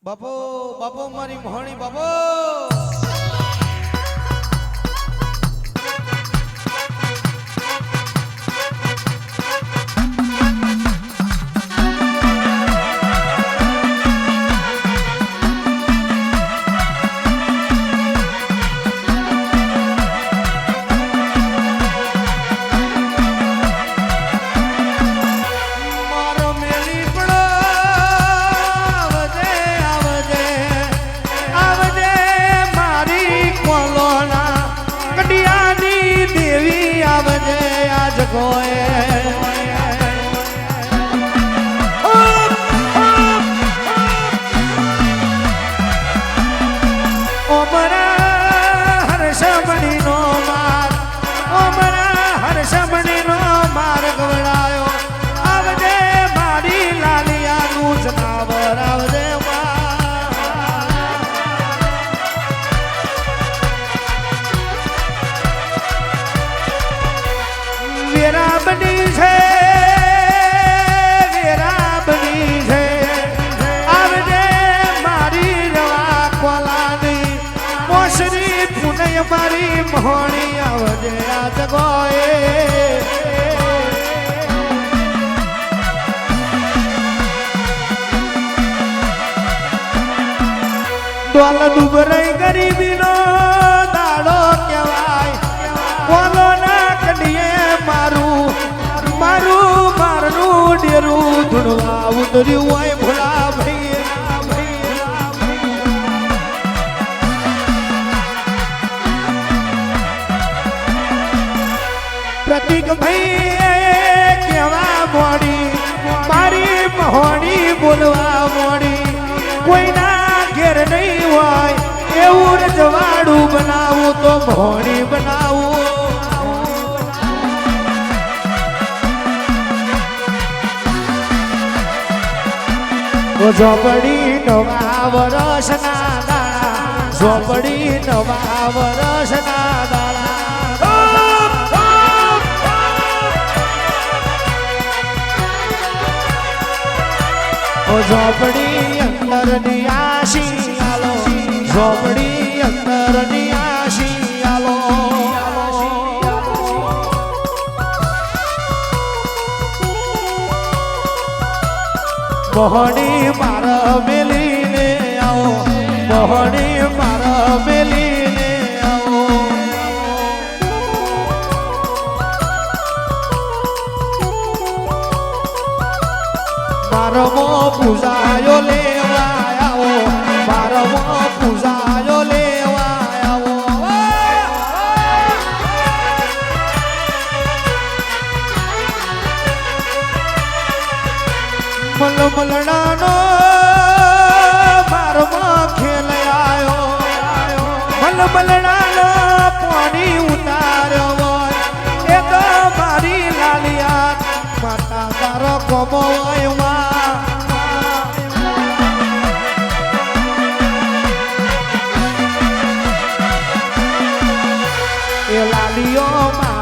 બાપો બાપો મારી મોહણી બાપો મારી મોહણી આવજે આ જગોએ ડોલ ડુબરાઈ ગરીબીનો દાડો કહેવાય બોલો ના કડીએ મારું મારું મારનું ડેરું ધૂણવા ઉતર્યું હોય ભોળા ભાઈ પ્રતિક ભાઈ કેવા મોડી મારી મોહણી બોલવા મોડી કોઈના ઘેર નહીં હોય એવું રજવાડું બનાવું તો મોહણી બનાવું ઝોપડી નવા વરસના દાડા ઝોપડી નવા વરસના દાડા ઝોપડી અંદરની આશી આલો ઝોપડી અંદરની આશી આલો મોહણી મારા મેલીને આવો મોહણી મારા મેલીને આવો મારમો પૂજાયો લેવા આવો મારમો પૂજાયો લેવા આવો મલમલડાનો મારમો ખેલ આવ્યો મલમલડાનો પાણી ઉતાર્યો હોય એ તો મારી લાલિયા માતા તારો કોમો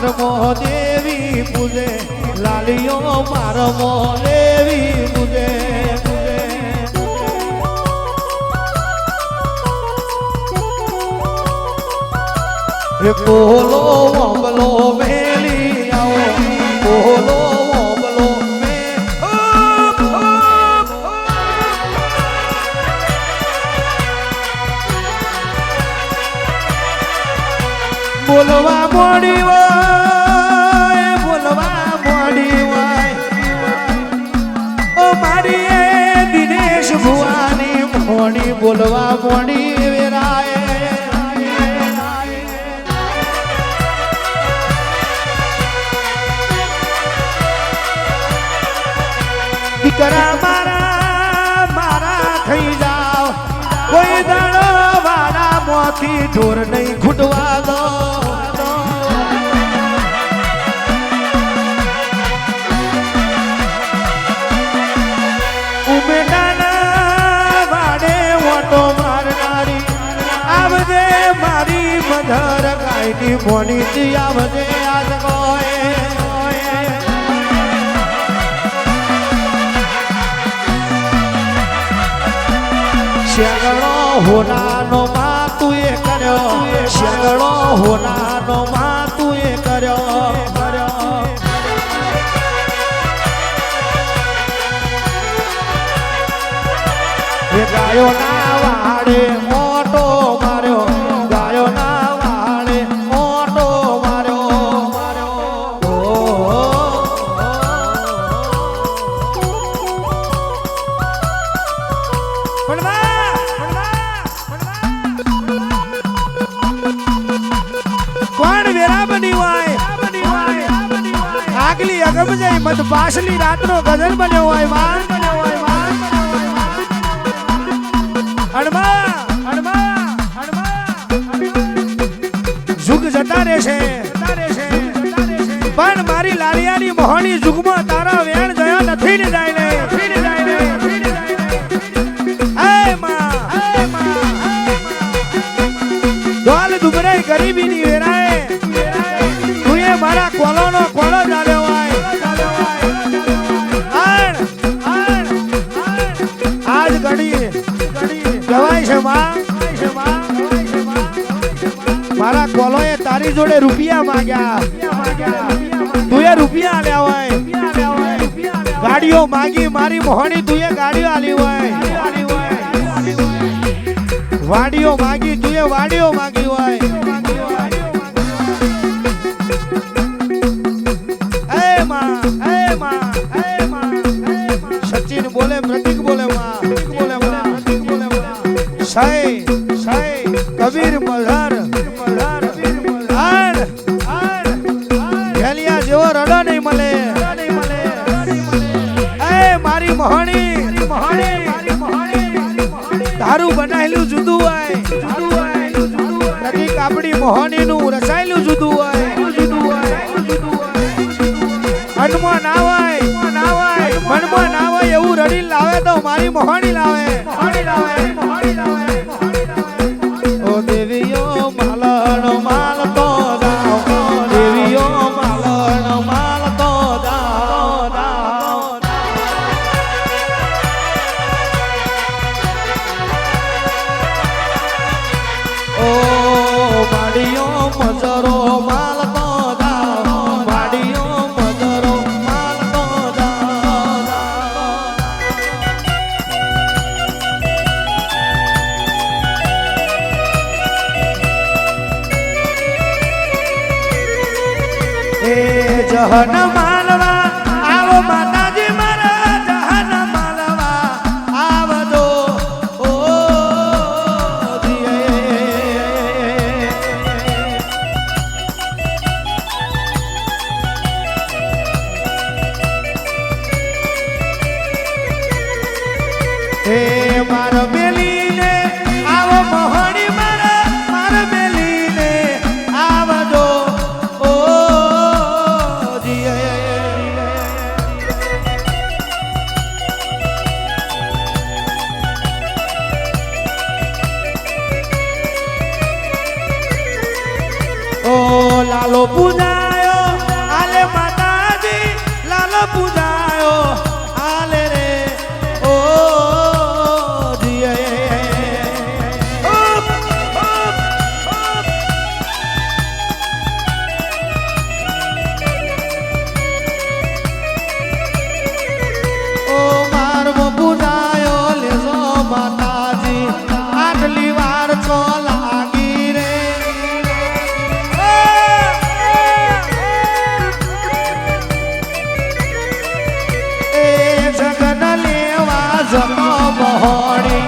મારમો દેવી પૂજે લાલિયો મારમો દેવી પૂજે કોલો ઓબલો મેલી આવો કોલો ઓબલો બોલવા મોડી હોય બોલવા મોડી હોય ઓ મારી દિનેશ ભુવાની મોડી બોલવા મોડી વેરાય દીકરા મારા મારા થઈ જાઓ કોઈ દાડો વાળા મોથી ઢોર નહીં ખૂટવા દો ઉમેડાના વાડે ઓટો મારનારી આવજે મારી મધર ગાયની મોની આવજે આજ ગોએ શેગડો હોનાનો માં તું એ કર્યો શેગડો હોનાનો માં તું એ કર્યો એ ગાયો ના વાડે મોટો માર્યો ગાયો ના વાડે મોટો માર્યો કોણ વેરા બની હોય આગલી અગમ જઈ મત પાછલી રાતનો ગઝલ બન્યો હોય માન જુગ જતા રહેશે પણ મારી લાલિયાની મોહની જુગમાં તારા વેણ જયા નથી ને જાય દોલ દુબરાઈ ગરીબીની વેરાએ તું એ મારા કોલોનો કોલો ચાલ્યો હોય આજ ઘડી કહેવાય છે માં મારા કોલોએ તારી જોડે રૂપિયા માંગ્યા તું એ રૂપિયા આલ્યા હોય ગાડીઓ માંગી મારી મોહણી તું એ ગાડીઓ આલી હોય વાડીઓ માંગી તું એ વાડીઓ માંગી હોય સચિન બોલે પ્રતિક બોલે સાઈ કબીર મલ્હાર ગેલિયા જેવો રડો નહીં મળે મારી મોહણી તારું બનાવેલું જુદું હોય નથી કાપડી મોહણી નું રસાયેલું જુદું હોય મનમાં ના હોય એવું રડી લાવે તો મારી મોહણી લાવે ઓ દેવીઓ માલનો માલ તો જાઓ દેવીઓ માલનો માલ તો જાઓ ઓ માડીઓ મજરો માલ તો જાઓ માડીઓ મજરો માલ તો જાઓ એ જહન માલવા આવો માતાજી મારા જહન માલવા આવજો ઓ એ માર બેલીને આવો મોહણી માર બેલીને આવજો લાલો પૂજાયો આલે માતાજી લાલો પૂજાયો આલે રે ઓ ઓ મારવો પૂજાયો લેજો માતાજી આટલી વાર છો લાગી રે જતો મોહણી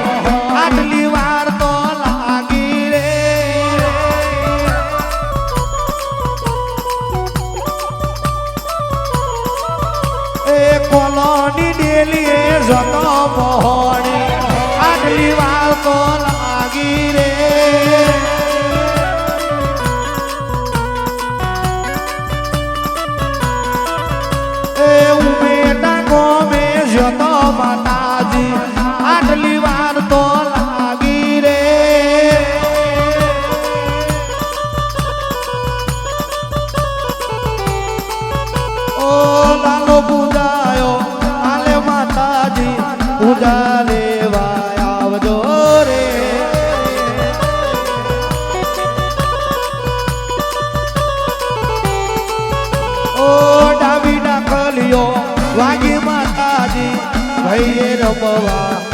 આટલી વાર તો લાગી રે એ કોલોની ડેલી જતો મોહણી આટલી વાર તો લાગી રે એ ઉમેટા ગોમે જતો માતાજી આટલી વાર તો લાગી રે ઓ લાલો પૂજાયો આલે માતાજી પૂજા લેવા આવજો વાગી માતાજી ભાઈએ રમવા